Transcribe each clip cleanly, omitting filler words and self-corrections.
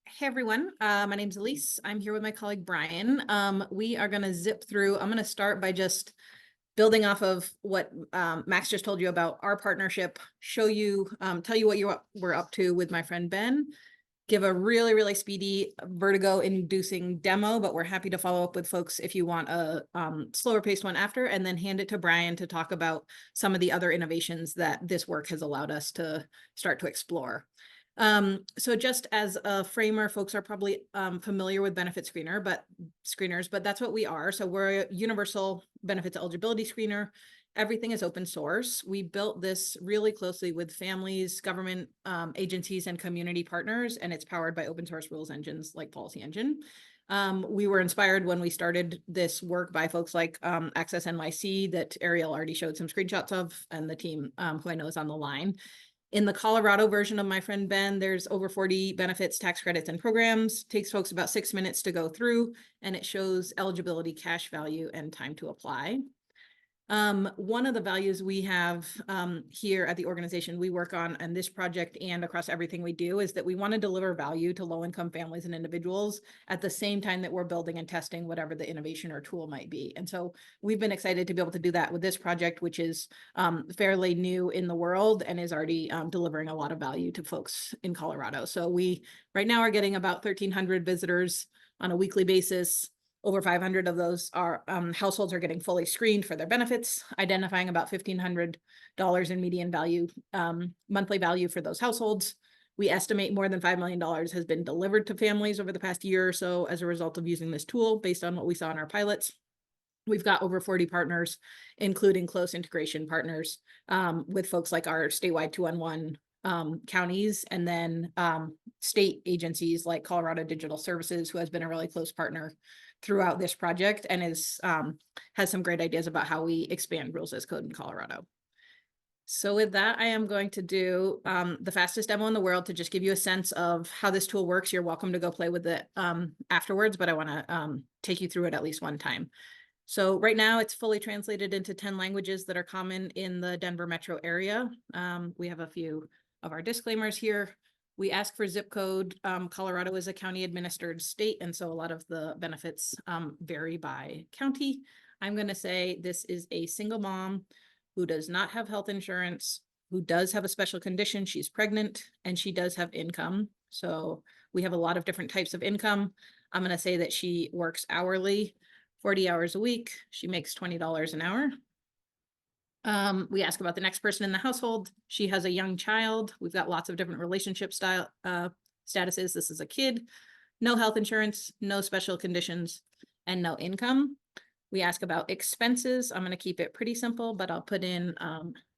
Hey everyone, my name's Elise. I'm here with my colleague Brian. We are going to zip through. I'm going to start by just building off of what Max just told you about our partnership, show you, tell you what we're up to with my friend Ben, give a really speedy vertigo-inducing demo, but we're happy to follow up with folks if you want a slower paced one after, and then hand it to Brian to talk about some of the other innovations that this work has allowed us to start to explore. So just as a framer, folks are probably familiar with benefit screeners, but that's what we are. So we're a universal benefits eligibility screener. Everything is open source. We built this really closely with families, government agencies, and community partners, and it's powered by open source rules engines like Policy Engine. We were inspired when we started this work by folks like Access NYC that Ariel already showed some screenshots of, and the team who I know is on the line. In the Colorado version of MyFriendBen, there's over 40 benefits, tax credits, and programs. Takes folks about 6 minutes to go through, and it shows eligibility, cash value, and time to apply. One of the values we have here at the organization we work on this project and across everything we do is that we want to deliver value to low-income families and individuals at the same time that we're building and testing whatever the innovation or tool might be. And so we've been excited to be able to do that with this project, which is fairly new in the world and is already delivering a lot of value to folks in Colorado. So we right now are getting about 1,300 visitors on a weekly basis. Over 500 of those are households are getting fully screened for their benefits, identifying about $1,500 in median value, monthly value for those households. We estimate more than $5 million has been delivered to families over the past year or so as a result of using this tool based on what we saw in our pilots. We've got over 40 partners, including close integration partners with folks like our statewide 2-on-1 counties, and then state agencies like Colorado Digital Services, who has been a really close partner throughout this project and is has some great ideas about how we expand rules as code in Colorado. So with that, I am going to do the fastest demo in the world to just give you a sense of how this tool works. You're welcome to go play with it afterwards, but I want to take you through it at least one time. So right now it's fully translated into 10 languages that are common in the Denver metro area. We have a few of our disclaimers here. We ask for zip code. Colorado is a county administered state, and so a lot of the benefits vary by county. I'm going to say this is a single mom who does not have health insurance, who does have a special condition. She's pregnant and she does have income. So we have a lot of different types of income. I'm going to say that she works hourly, 40 hours a week. She makes $20 an hour. We ask about the next person in the household. She has a young child. We've got lots of different relationship statuses. This is a kid, no health insurance, no special conditions, and no income. We ask about expenses. I'm going to keep it pretty simple, but I'll put in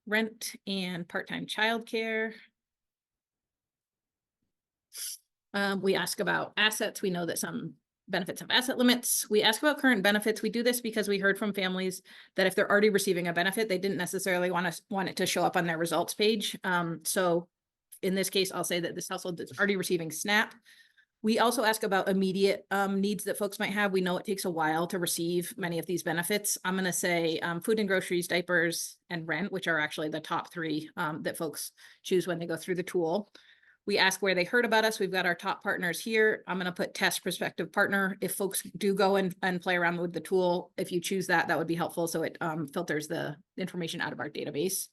rent and part-time childcare. We ask about assets. We know that some benefits have asset limits. We ask about current benefits. We do this because we heard from families that if they're already receiving a benefit, they didn't necessarily want it to show up on their results page. So in this case, I'll say that this household that's already receiving SNAP. We also ask about immediate needs that folks might have. We know it takes a while to receive many of these benefits. I'm going to say food and groceries, diapers, and rent, which are actually the top three that folks choose when they go through the tool. We ask where they heard about us. We've got our top partners here. I'm going to put test prospective partner. If folks do go and play around with the tool, if you choose that, that would be helpful. So it filters the information out of our database.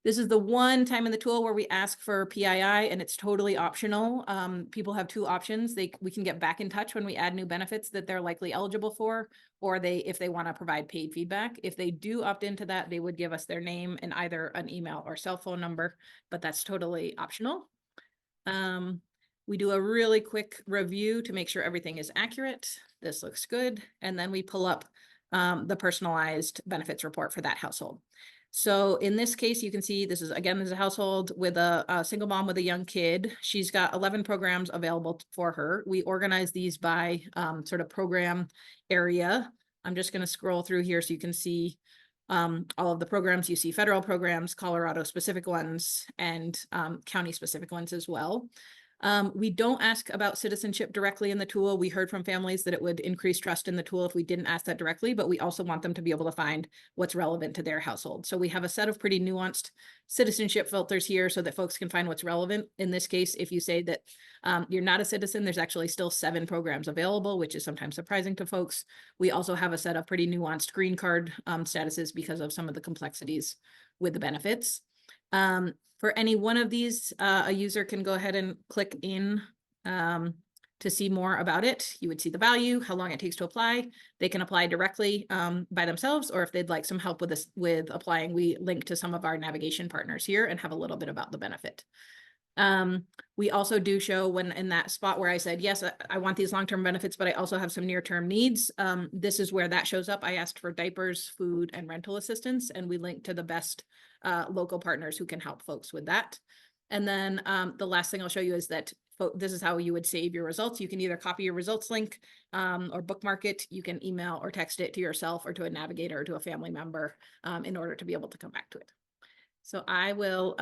This is the one time in the tool where we ask for PII, and it's totally optional. People have two options. We can get back in touch when we add new benefits that they're likely eligible for, or if they want to provide paid feedback. If they do opt into that, they would give us their name and either an email or cell phone number, but that's totally optional. We do a really quick review to make sure everything is accurate. This looks good. And then we pull up the personalized benefits report for that household. So in this case, you can see this is a household with a single mom with a young kid. She's got 11 programs available for her. We organize these by sort of program area. I'm just going to scroll through here so you can see all of the programs. You see federal programs, Colorado specific ones, and county specific ones as well. We don't ask about citizenship directly in the tool. We heard from families that it would increase trust in the tool if we didn't ask that directly, but we also want them to be able to find what's relevant to their household. So we have a set of pretty nuanced citizenship filters here so that folks can find what's relevant. In this case, if you say that you're not a citizen, there's actually still 7 programs available, which is sometimes surprising to folks. We also have a set of pretty nuanced green card statuses because of some of the complexities with the benefits. For any one of these, a user can go ahead and click in to see more about it. You would see the value, how long it takes to apply. They can apply directly by themselves, or if they'd like some help with this, with applying, we link to some of our navigation partners here and have a little bit about the benefit. We also do show when in that spot where I said, yes, I want these long-term benefits, but I also have some near-term needs. This is where that shows up. I asked for diapers, food, and rental assistance, and we link to the best local partners who can help folks with that. And then the last thing I'll show you is that this is how you would save your results. You can either copy your results link or bookmark it. You can email or text it to yourself or to a navigator or to a family member in order to be able to come back to it. So I will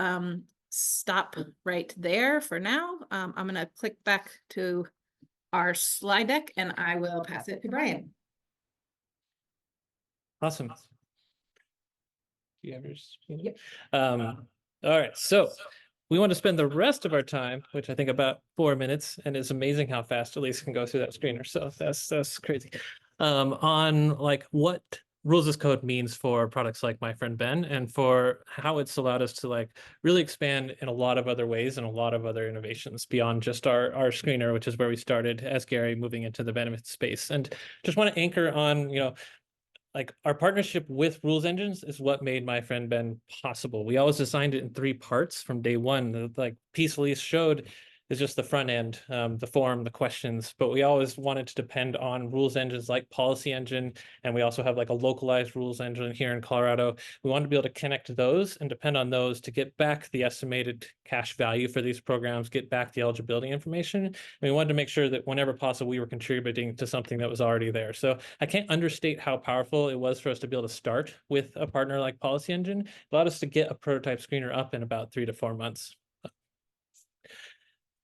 stop right there for now. I'm going to click back to our slide deck and I will pass it to Brian. Awesome. Do you have your screen? Yep. All right, so we want to spend the rest of our time, which I think about 4 minutes, and it's amazing how fast Elise can go through that screener. So that's crazy. On like what rules as code means for products like MyFriendBen and for how it's allowed us to like really expand in a lot of other ways and a lot of other innovations beyond just our screener, which is where we started as Gary moving into the benefit space. And just want to anchor on, you know, like our partnership with rules engines is what made MyFriendBen possible. We always designed it in 3 parts from day one. The like piece Elise showed is just the front end, the form, the questions, but we always wanted to depend on rules engines like Policy Engine, and we also have like a localized rules engine here in Colorado. We wanted to be able to connect those and depend on those to get back the estimated cash value for these programs, get back the eligibility information. And we wanted to make sure that whenever possible, we were contributing to something that was already there. So I can't understate how powerful it was for us to be able to start with a partner like Policy Engine. It allowed us to get a prototype screener up in about 3 to 4 months.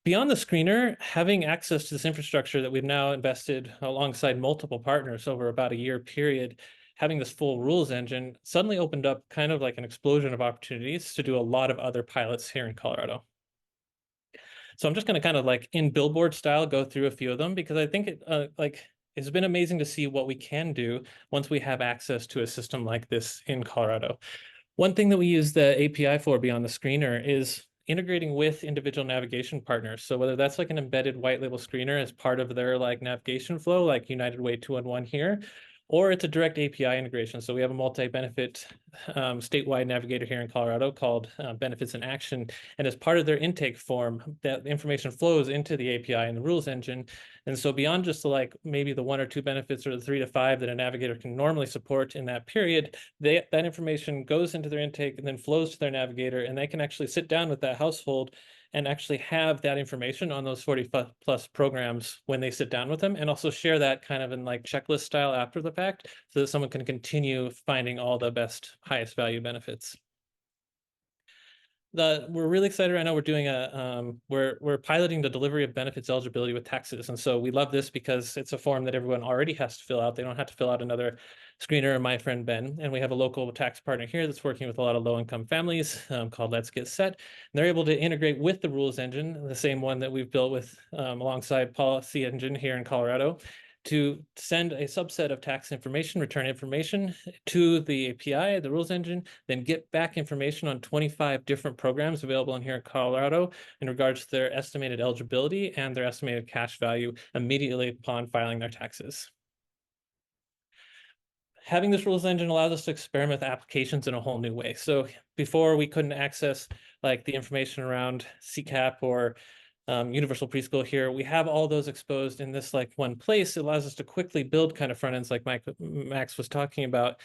Beyond the screener, having access to this infrastructure that we've now invested alongside multiple partners over about a year period, having this full rules engine suddenly opened up kind of like an explosion of opportunities to do a lot of other pilots here in Colorado. So I'm just going to kind of like in billboard style go through a few of them because I think it's been amazing to see what we can do once we have access to a system like this in Colorado. One thing that we use the API for beyond the screener is integrating with individual navigation partners. So whether that's like an embedded white label screener as part of their like navigation flow, like United Way 211 here, or it's a direct API integration. So we have a multi-benefit statewide navigator here in Colorado called Benefits in Action. And as part of their intake form, that information flows into the API and the rules engine. And so beyond just like maybe the 1 or 2 benefits or the 3 to 5 that a navigator can normally support in that period, that information goes into their intake and then flows to their navigator, and they can actually sit down with that household and actually have that information on those 40 plus programs when they sit down with them, and also share that kind of in like checklist style after the fact so that someone can continue finding all the best, highest value benefits. We're really excited right now. We're doing we're piloting the delivery of benefits eligibility with taxes. And so we love this because it's a form that everyone already has to fill out. They don't have to fill out another screener or MyFriendBen. And we have a local tax partner here that's working with a lot of low-income families called Let's Get Set. And they're able to integrate with the rules engine, the same one that we've built with alongside Policy Engine here in Colorado, to send a subset of tax information, return information to the API, the rules engine, then get back information on 25 different programs available in here in Colorado in regards to their estimated eligibility and their estimated cash value immediately upon filing their taxes. Having this rules engine allows us to experiment with applications in a whole new way. So before we couldn't access like the information around CCAP or universal preschool here, we have all those exposed in this like one place. It allows us to quickly build kind of front ends like Max was talking about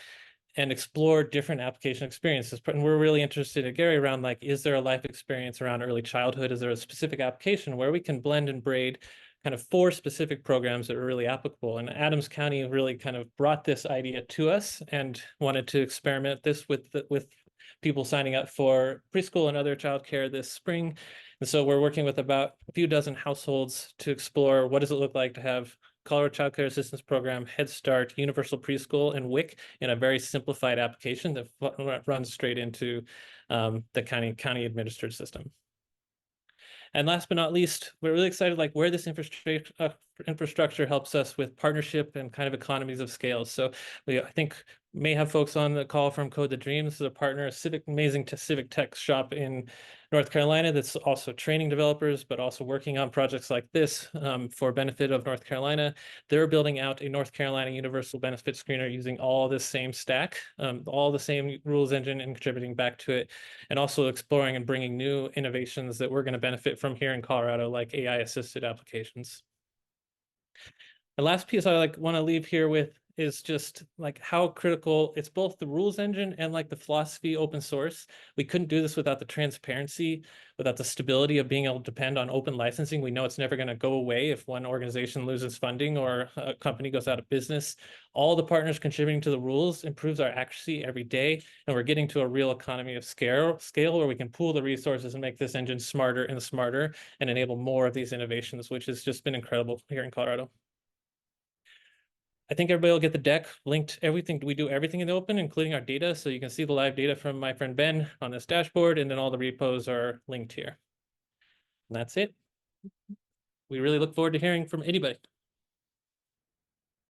and explore different application experiences. And we're really interested at Gary around like, is there a life experience around early childhood? Is there a specific application where we can blend and braid kind of 4 specific programs that are really applicable? And Adams County really kind of brought this idea to us and wanted to experiment this with people signing up for preschool and other childcare this spring. And so we're working with about a few dozen households to explore what does it look like to have Colorado Child Care Assistance Program, Head Start, Universal Preschool, and WIC in a very simplified application that runs straight into the county administered system. And last but not least, we're really excited like where this infrastructure helps us with partnership and kind of economies of scale. So I think may have folks on the call from Code the Dream. This is a partner, amazing civic tech shop in North Carolina that's also training developers, but also working on projects like this for benefit of North Carolina. They're building out a North Carolina universal benefit screener using all this same stack, all the same rules engine and contributing back to it, and also exploring and bringing new innovations that we're going to benefit from here in Colorado, like AI assisted applications. The last piece I want to leave here with is just like how critical it's both the rules engine and like the philosophy open source. We couldn't do this without the transparency, without the stability of being able to depend on open licensing. We know it's never going to go away if one organization loses funding or a company goes out of business. All the partners contributing to the rules improves our accuracy every day, and we're getting to a real economy of scale where we can pool the resources and make this engine smarter and smarter and enable more of these innovations, which has just been incredible here in Colorado. I think everybody will get the deck linked. Everything we do, everything in the open, including our data. So you can see the live data from MyFriendBen on this dashboard, and then all the repos are linked here. And that's it. We really look forward to hearing from anybody.